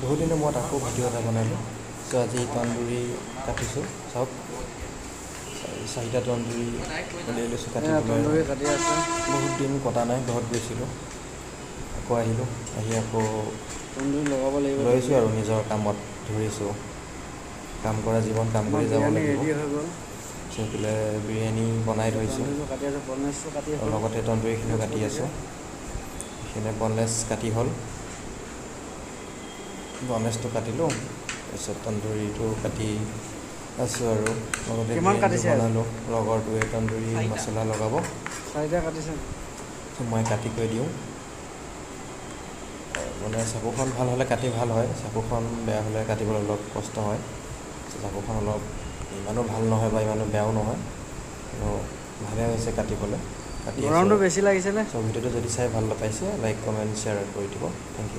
বহুত দিনৰ মূৰত আকৌ ভিডিঅ' এটা বনালোঁ। চ' আজি তন্দুৰী কাটিছোঁ, চাওক 4টা তন্দুৰী উলিয়াই লৈছোঁ কাটিবলৈ। বহুত দিন কটা নাই, ঘৰত গৈছিলোঁ, আকৌ আহিলোঁ, আহি আকৌ তন্দুৰী লগাব লাগিব, লৈছোঁ আৰু নিজৰ কামত ধৰিছোঁ। কাম কৰা জীৱন কাম কৰি যাব লাগিব। ৰেডি হৈ গ'ল। সেইফালে বিৰিয়ানী বনাই থৈছোঁ, লগতে তন্দুৰীখিনিও কাটি আছোঁ। সেইখিনি বনলেছ কাটি হ'ল, বনলেছটো কাটিলোঁ, তাৰপিছত তন্দুৰীটো কাটি আছোঁ আৰু লগতে বিৰিয়ানীটো বনালোঁ। লগৰটোৱে তন্দুৰী মছলা লগাব, 4টা কাটিছে। মই কাটি কৰি দিওঁ। মানে চাকুখন ভাল হ'লে কাটি ভাল হয়, চাকুখন বেয়া হ'লে কাটিবলৈ অলপ কষ্ট হয়। চাকুখন অলপ ইমানো ভাল নহয় বা ইমানো বেয়াও নহয়, কিন্তু ভালে হৈছে কাটিবলৈ। কাটি আছোঁ। গৰমটো বেছি লাগিছেনে? চ' ভিডিঅ'টো যদি চাই ভাল পাইছে, লাইক কমেণ্ট শ্বেয়াৰ কৰি দিব। Thank U.